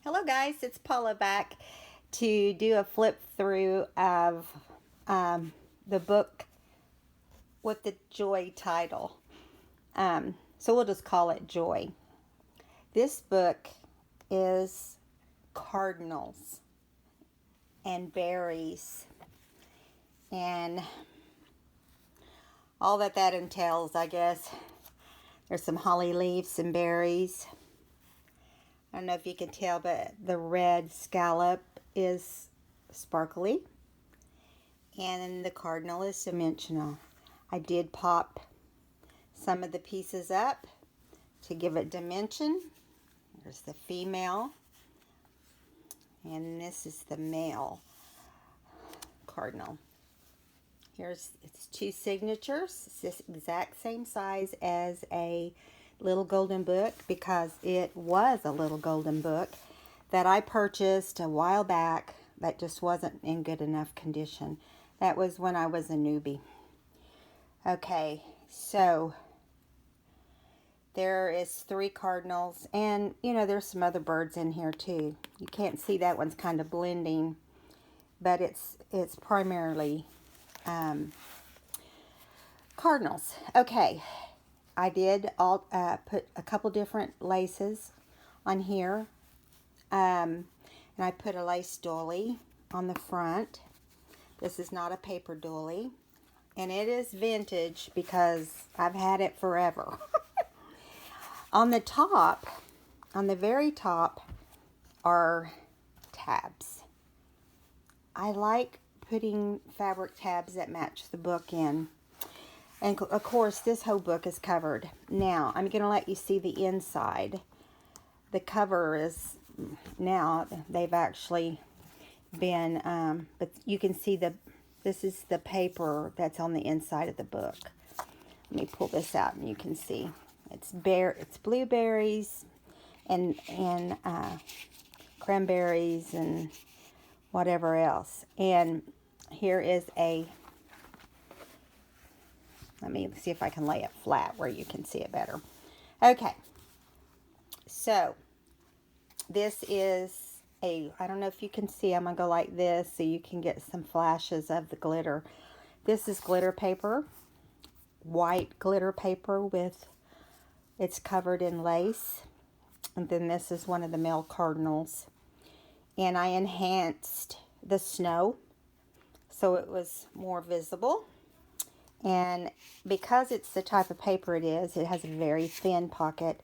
Hello guys, it's Paula back to do a flip through of the book with the Joy title. So we'll just call it Joy. This book is Cardinals and berries and all that entails, I guess. There's some holly leaves and berries. I don't know if you can tell, but the red scallop is sparkly. And the cardinal is dimensional. I did pop some of the pieces up to give it dimension. There's the female. And this is the male cardinal. Here's its two signatures. It's this exact same size as a little golden book, because it was a little golden book that I purchased a while back that just wasn't in good enough condition. That was when I was a newbie. Okay, so there is 3 cardinals, and you know there's some other birds in here too. You can't see, that one's kind of blending, but it's primarily cardinals. Okay. I did put a couple different laces on here. And I put a lace dolly on the front. This is not a paper dolly. And it is vintage because I've had it forever. On the top, on the very top, are tabs. I like putting fabric tabs that match the book in. And of course, this whole book is covered. Now, I'm going to let you see the inside. The cover is, now, they've actually been, but you can see this is the paper that's on the inside of the book. Let me pull this out and you can see. It's blueberries and cranberries and whatever else. And here is let me see if I can lay it flat where you can see it better. Okay. So, this is I don't know if you can see, I'm going to go like this so you can get some flashes of the glitter. This is glitter paper. White glitter paper with, it's covered in lace. And then this is one of the male cardinals. And I enhanced the snow so it was more visible. And because it's the type of paper it is, it has a very thin pocket.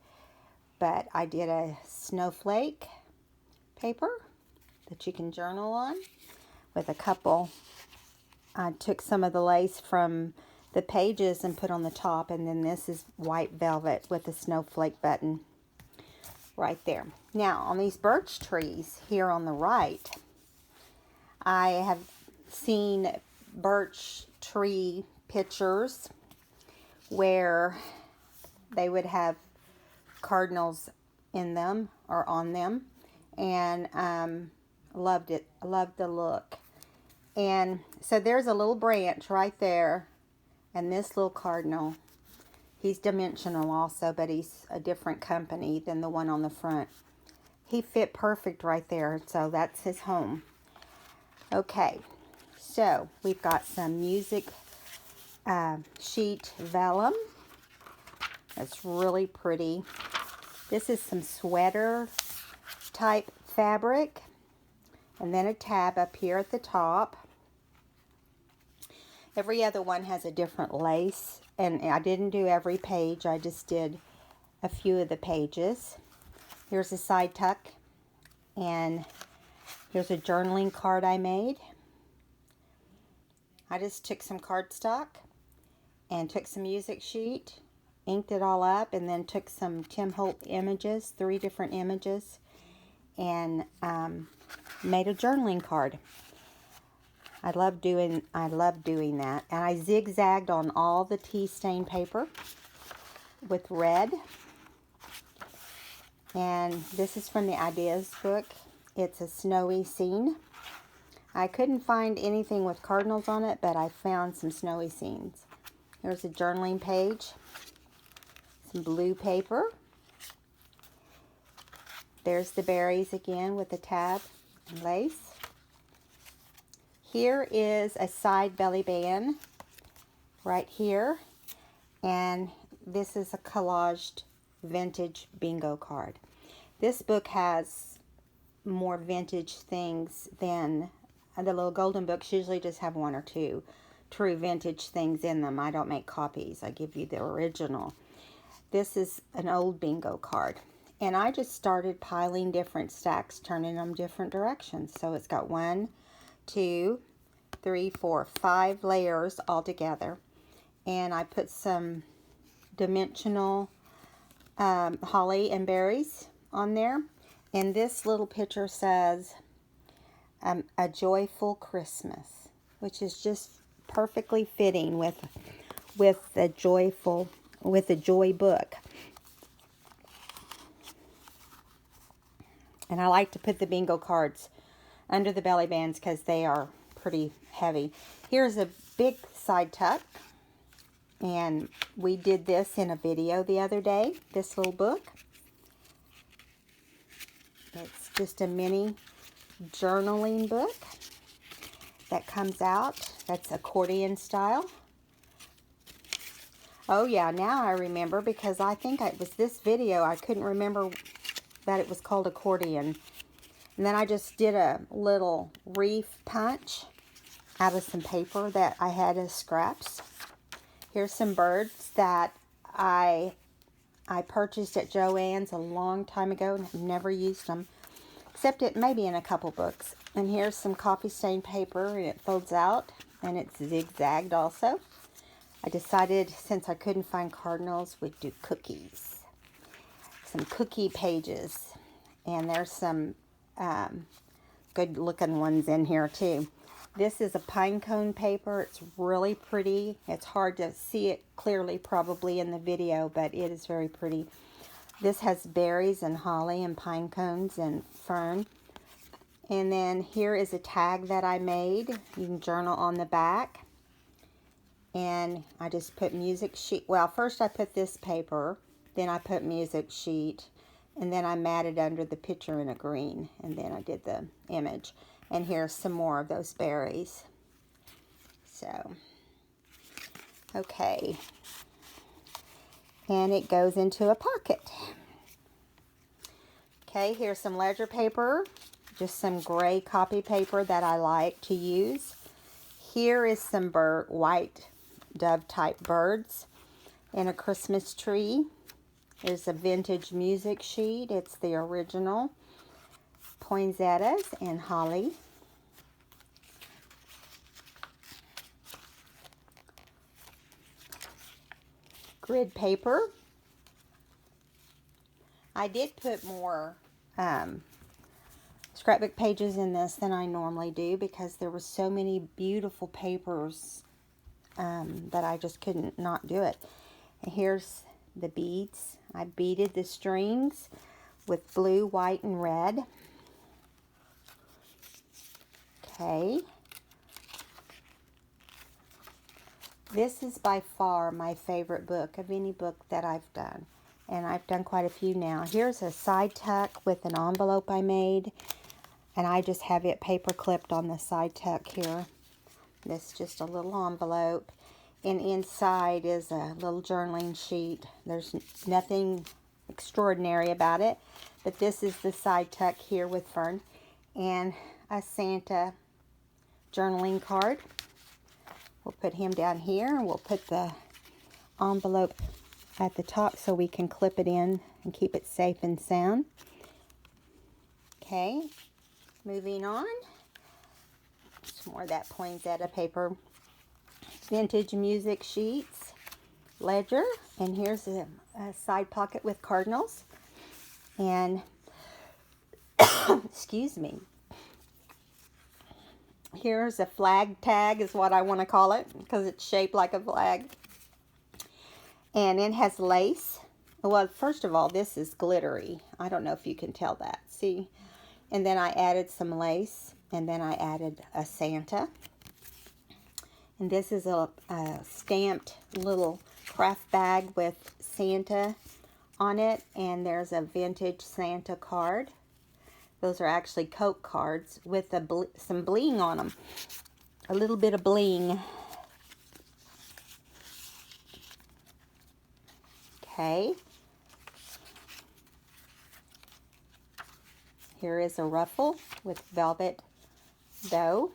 But I did a snowflake paper that you can journal on with a couple. I took some of the lace from the pages and put on the top. And then this is white velvet with a snowflake button right there. Now, on these birch trees here on the right, I have seen birch tree pictures where they would have cardinals in them or on them, and loved it. I loved the look. And so there's a little branch right there, and this little cardinal, he's dimensional also, but he's a different company than the one on the front. He fit perfect right there, so that's his home. Okay, so we've got some music sheet vellum. That's really pretty. This is some sweater type fabric, and then a tab up here at the top. Every other one has a different lace, and I didn't do every page, I just did a few of the pages. Here's a side tuck, and here's a journaling card I made. I just took some cardstock and took some music sheet, inked it all up, and then took some Tim Holt images, 3 different images, and made a journaling card. I love doing that. And I zigzagged on all the tea stain paper with red. And this is from the Ideas book. It's a snowy scene. I couldn't find anything with cardinals on it, but I found some snowy scenes. Here's a journaling page, some blue paper, There's the berries again with the tab and lace. Here is a side belly band right here. And this is a collaged vintage bingo card. This book has more vintage things than the little golden books. Usually just have one or two true vintage things in them. I don't make copies. I give you the original. This is an old bingo card. And I just started piling different stacks, turning them different directions. So it's got 1, 2, 3, 4, 5 layers all together. And I put some dimensional holly and berries on there. And this little picture says a joyful Christmas, which is just perfectly fitting with the joy book. And I like to put the bingo cards under the belly bands because they are pretty heavy. Here's a big side tuck. And we did this in a video the other day, this little book. It's just a mini journaling book that comes out. That's accordion style. Oh yeah, now I remember, because I think it was this video. I couldn't remember that it was called accordion. And then I just did a little reef punch out of some paper that I had as scraps. Here's some birds that I purchased at Joann's a long time ago and have never used them, except it maybe in a couple books. And here's some coffee stain paper, and it folds out, and it's zigzagged also. I decided, since I couldn't find Cardinals, we'd do cookies. Some cookie pages, and there's some good looking ones in here too. This is a pine cone paper. It's really pretty. It's hard to see it clearly probably in the video, but it is very pretty. This has berries and holly and pine cones and fern. And then here is a tag that I made. You can journal on the back. And I just put music sheet. Well, first I put this paper, then I put music sheet, and then I matted under the picture in a green, and then I did the image. And here's some more of those berries. So, okay. And it goes into a pocket. Okay, here's some ledger paper. Just some gray copy paper that I like to use. Here is some white dove type birds in a Christmas tree. There's a vintage music sheet. It's the original. Poinsettias and holly. Grid paper. I did put more scrapbook pages in this than I normally do, because there were so many beautiful papers that I just couldn't not do it. And here's the beads. I beaded the strings with blue, white, and red. Okay. This is by far my favorite book of any book that I've done. And I've done quite a few now. Here's a side tuck with an envelope I made. And I just have it paper clipped on the side tuck here. This is just a little envelope. And inside is a little journaling sheet. There's nothing extraordinary about it. But this is the side tuck here with fern. And a Santa journaling card. We'll put him down here, and we'll put the envelope at the top so we can clip it in and keep it safe and sound. Okay, moving on. Some more of that poinsettia paper. Vintage music sheets, ledger, and here's a side pocket with Cardinals. And, excuse me. Here's a flag tag is what I want to call it, because it's shaped like a flag. And it has lace. Well, first of all, this is glittery. I don't know if you can tell that. See? And then I added some lace. And then I added a Santa. And this is a stamped little craft bag with Santa on it, and there's a vintage Santa card. Those are actually Coke cards with some bling on them. A little bit of bling. Okay. Here is a ruffle with velvet bow.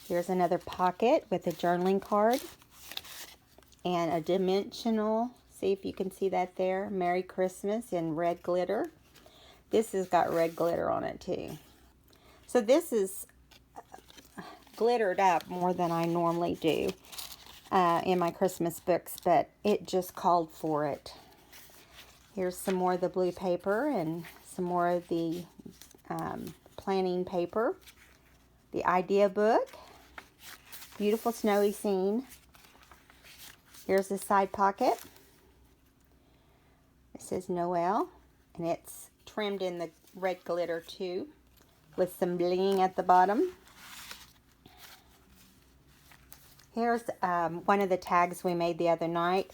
Here's another pocket with a journaling card and a dimensional, see if you can see that there, Merry Christmas in red glitter. This has got red glitter on it too. So this is glittered up more than I normally do in my Christmas books, but it just called for it. Here's some more of the blue paper and some more of the planning paper. The idea book. Beautiful snowy scene. Here's the side pocket. It says Noel, and it's trimmed in the red glitter too, with some bling at the bottom. Here's one of the tags we made the other night,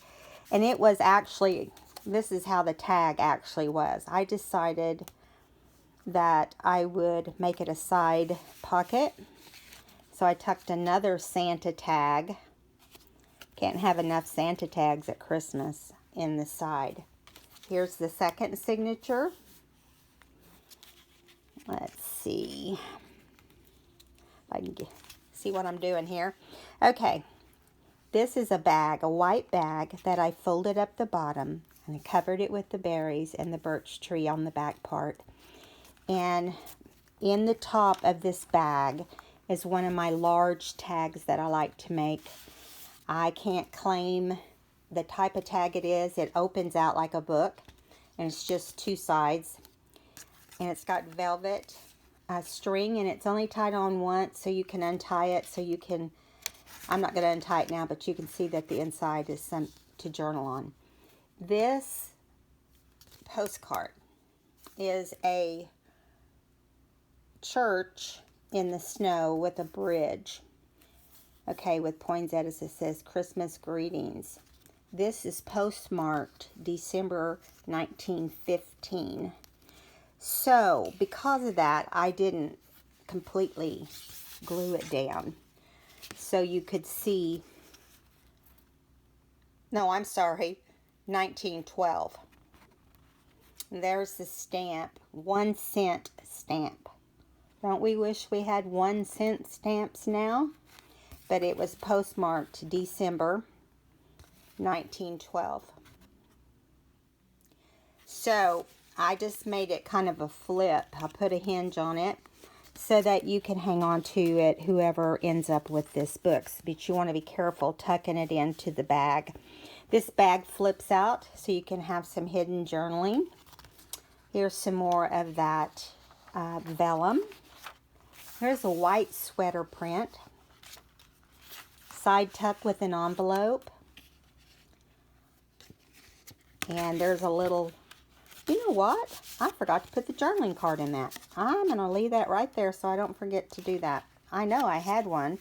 and it was actually, this is how the tag actually was. I decided that I would make it a side pocket. So I tucked another Santa tag. Can't have enough Santa tags at Christmas in the side. Here's the second signature. Let's see if I can see what I'm doing here. Okay, this is a bag, a white bag that I folded up the bottom and I covered it with the berries and the birch tree on the back part. And in the top of this bag is one of my large tags that I like to make. I can't claim the type of tag it is. It opens out like a book, and it's just two sides. And it's got velvet string, and it's only tied on once, so you can untie it. So you can, I'm not going to untie it now, but you can see that the inside is some to journal on. This postcard is a church in the snow with a bridge. Okay, with poinsettias, it says Christmas greetings. This is postmarked December 1915. So, because of that, I didn't completely glue it down. So you could see, no, I'm sorry, 1912. And there's the stamp, 1 cent stamp. Don't we wish we had 1 cent stamps now? But it was postmarked December 1912. So I just made it kind of a flip. I put a hinge on it so that you can hang on to it, whoever ends up with this book. But you want to be careful tucking it into the bag. This bag flips out so you can have some hidden journaling. Here's some more of that vellum. Here's a white sweater print. Side tuck with an envelope. And there's a little, you know what? I forgot to put the journaling card in that. I'm going to leave that right there so I don't forget to do that. I know I had one.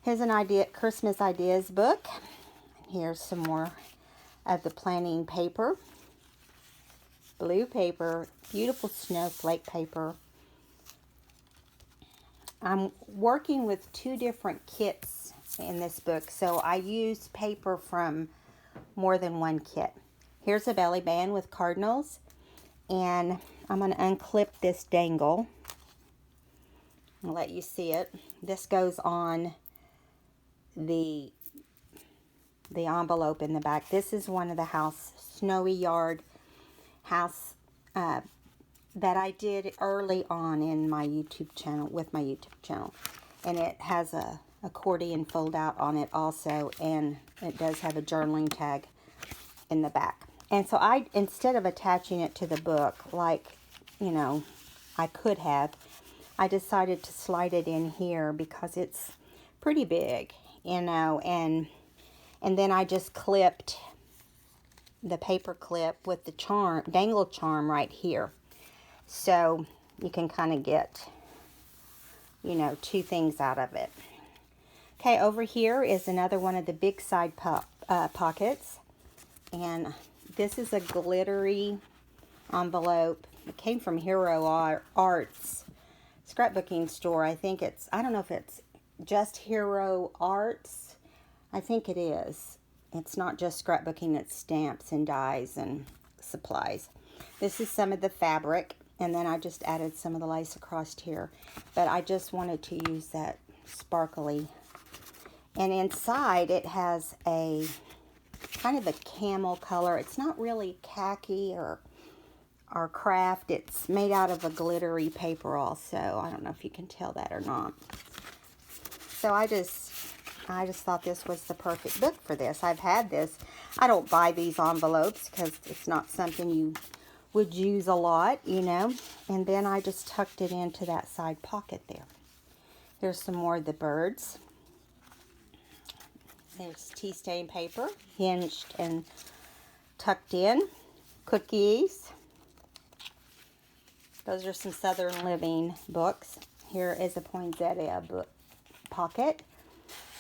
Here's an idea, Christmas ideas book. Here's some more of the planning paper. Blue paper, beautiful snowflake paper. I'm working with 2 different kits in this book, so I used paper from more than one kit. Here's a belly band with Cardinals, and I'm going to unclip this dangle. I'll let you see it. This goes on the envelope in the back. This is one of the snowy yard house that I did early on in my YouTube channel, with my YouTube channel. And it has a accordion fold out on it also, and it does have a journaling tag in the back. And so I, instead of attaching it to the book, like, you know, I could have, I decided to slide it in here because it's pretty big, you know, and then I just clipped the paper clip with the charm, dangle charm right here. So you can kind of get, you know, 2 things out of it. Okay, over here is another one of the big side pockets. And this is a glittery envelope. It came from Hero Arts scrapbooking store. I don't know if it's just Hero Arts. I think it is. It's not just scrapbooking, it's stamps and dies and supplies. This is some of the fabric, and then I just added some of the lace across here. But I just wanted to use that sparkly. And inside it has a kind of a camel color. It's not really khaki or craft. It's made out of a glittery paper also. I don't know if you can tell that or not. So I just thought this was the perfect book for this. I've had this. I don't buy these envelopes because it's not something you would use a lot, you know. And then I just tucked it into that side pocket there. Here's some more of the birds. There's tea stain paper, hinged and tucked in. Cookies. Those are some Southern Living books. Here is a poinsettia book pocket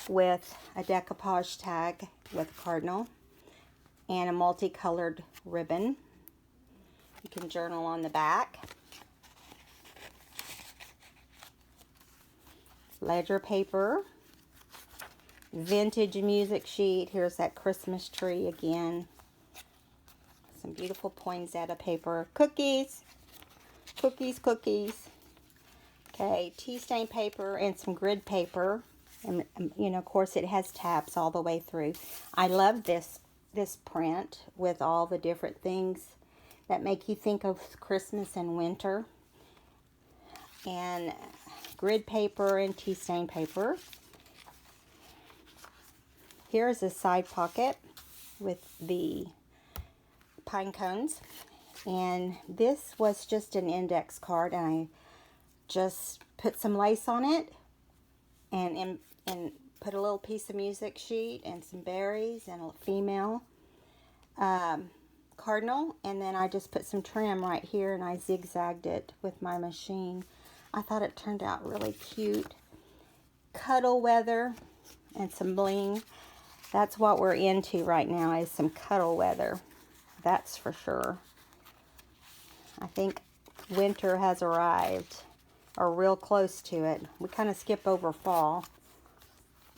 with a decoupage tag with a cardinal and a multicolored ribbon. You can journal on the back. Ledger paper. Vintage music sheet. Here's that Christmas tree again. Some beautiful poinsettia paper. Cookies. Cookies, cookies. Okay, tea stain paper and some grid paper. And, you know, of course, it has tabs all the way through. I love this print with all the different things that make you think of Christmas and winter. And grid paper and tea stain paper. Here's a side pocket with the pine cones. And this was just an index card, and I just put some lace on it and put a little piece of music sheet and some berries and a female cardinal, and then I just put some trim right here and I zigzagged it with my machine. I thought it turned out really cute. Cuddle weather and some bling. That's what we're into right now, is some cuddle weather. That's for sure. I think winter has arrived, or real close to it. We kind of skip over fall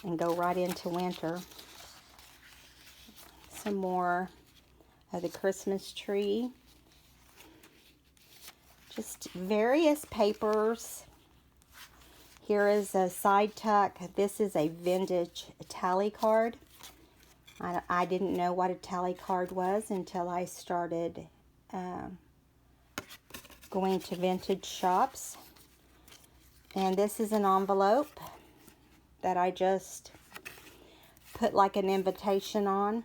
and go right into winter. Some more of the Christmas tree. Just various papers. Here is a side tuck. This is a vintage tally card. I didn't know what a tally card was until I started going to vintage shops. And this is an envelope that I just put like an invitation on,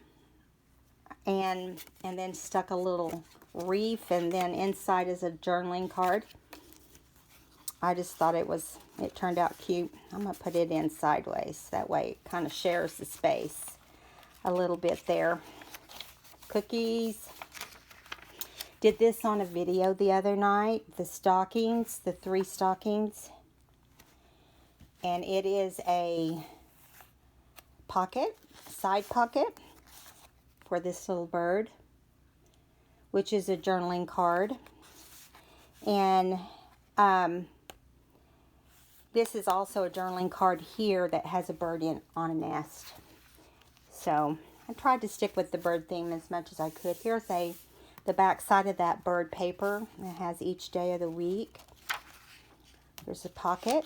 and then stuck a little wreath, and then inside is a journaling card. I just thought it turned out cute. I'm going to put it in sideways. That way it kind of shares the space a little bit there. Cookies. Did this on a video the other night. The stockings, the 3 stockings. And it is a pocket, side pocket for this little bird, which is a journaling card. And this is also a journaling card here that has a bird on a nest. So I tried to stick with the bird theme as much as I could. Here's the back side of that bird paper. It has each day of the week. There's a pocket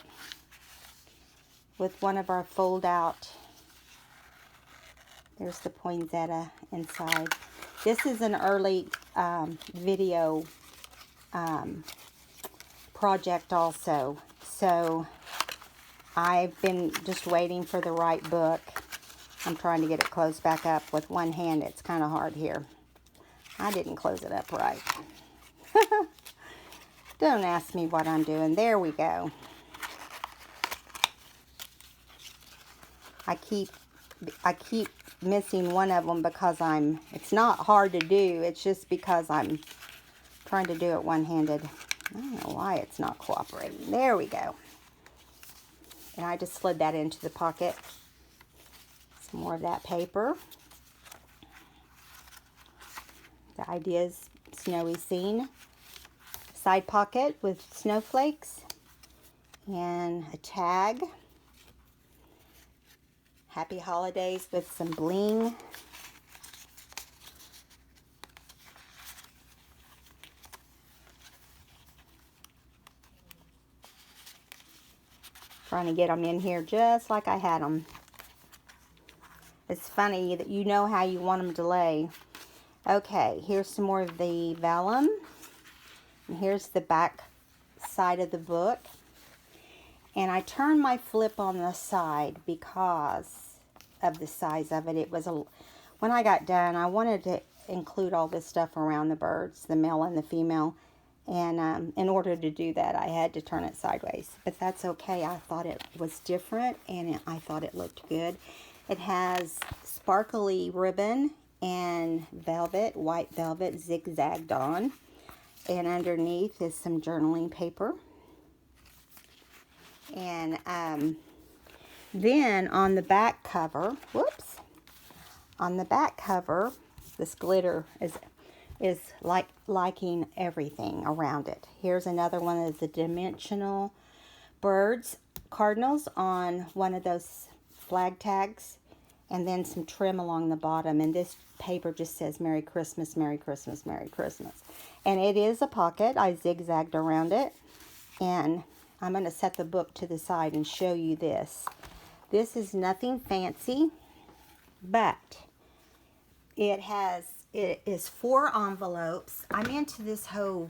with one of our fold out. There's the poinsettia inside. This is an early video project also. So I've been just waiting for the right book. I'm trying to get it closed back up with one hand. It's kind of hard here. I didn't close it up right. Don't ask me what I'm doing. There we go. I keep missing one of them because it's not hard to do. It's just because I'm trying to do it one-handed. I don't know why it's not cooperating. There we go. And I just slid that into the pocket. Some more of that paper. The idea is snowy scene. Side pocket with snowflakes. And a tag. Happy holidays with some bling. Trying to get them in here just like I had them. It's funny that you know how you want them to lay. Okay, here's some more of the vellum. And here's the back side of the book. And I turned my flip on the side because of the size of it. It was when I got done, I wanted to include all this stuff around the birds, the male and the female. And in order to do that, I had to turn it sideways. But that's okay. I thought it was different, and I thought it looked good. It has sparkly ribbon and velvet, white velvet, zigzagged on. And underneath is some journaling paper. And then on the back cover, whoops, on the back cover, this glitter is liking everything around it. Here's another one of the dimensional birds, Cardinals, on one of those flag tags, and then some trim along the bottom. And this paper just says Merry Christmas, Merry Christmas, Merry Christmas. And it is a pocket. I zigzagged around it. And I'm going to set the book to the side and show you this. This is nothing fancy, but it is 4 envelopes. I'm into this whole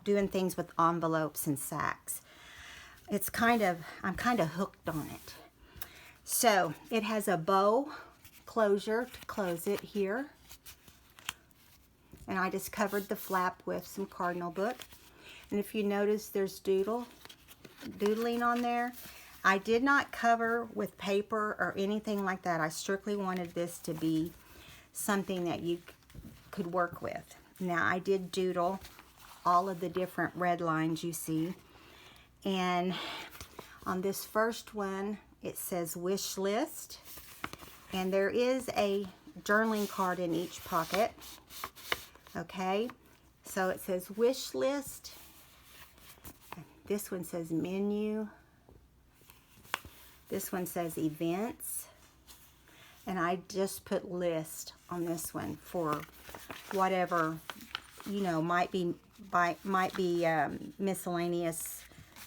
doing things with envelopes and sacks. I'm kind of hooked on it. So it has a bow closure to close it here. And I just covered the flap with some Cardinal book. And if you notice, there's doodling on there. I did not cover with paper or anything like that. I strictly wanted this to be something that you could work with. Now, I did doodle all of the different red lines you see. And on this first one, it says wish list. And there is a journaling card in each pocket. Okay, so it says wish list. This one says menu. This one says events. And I just put list on this one for whatever, you know, might be miscellaneous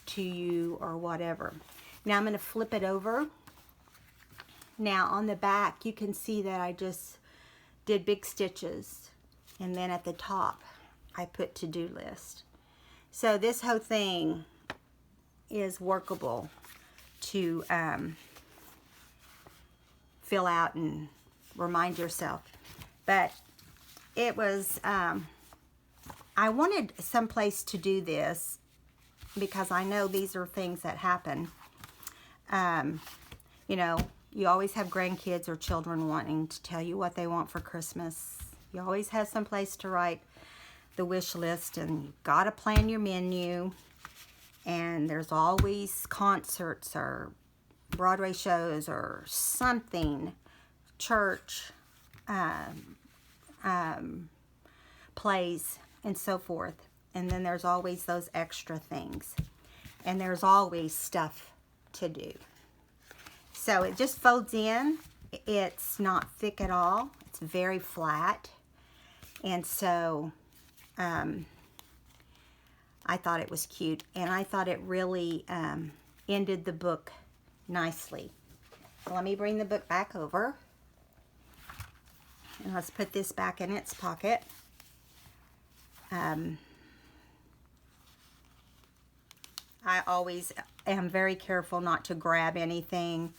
to you or whatever. Now I'm going to flip it over. Now on the back you can see that I just did big stitches, and then at the top I put to-do list. So this whole thing is workable to fill out and remind yourself. But it was, I wanted someplace to do this because I know these are things that happen. You know, you always have grandkids or children wanting to tell you what they want for Christmas. You always have someplace to write the wish list, and you've got to plan your menu. And there's always concerts or Broadway shows or something, church, plays, and so forth. And then there's always those extra things. And there's always stuff to do. So it just folds in. It's not thick at all. It's very flat. And so I thought it was cute, and I thought it really ended the book nicely. So let me bring the book back over, and let's put this back in its pocket. I always am very careful not to grab anything.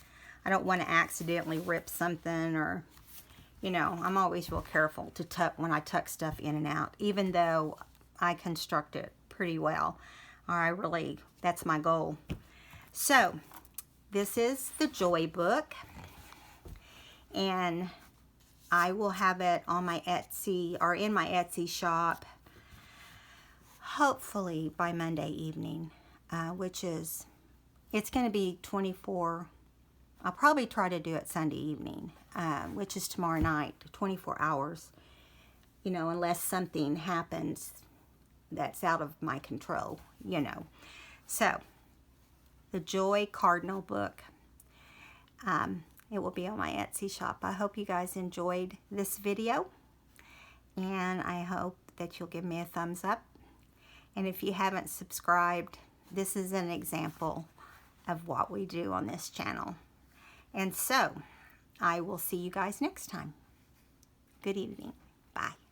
I don't want to accidentally rip something, or, you know, I'm always real careful to tuck when I tuck stuff in and out, even though I construct it pretty well. That's my goal. So this is the Joy book, and I will have it on my Etsy, or in my Etsy shop, hopefully by Monday evening, it's going to be 24. I'll probably try to do it Sunday evening, which is tomorrow night, 24 hours. you know, unless something happens that's out of my control, you know. So, the Joy Cardinal book. It will be on my Etsy shop. I hope you guys enjoyed this video, and I hope that you'll give me a thumbs up. And if you haven't subscribed, this is an example of what we do on this channel. And so, I will see you guys next time. Good evening. Bye.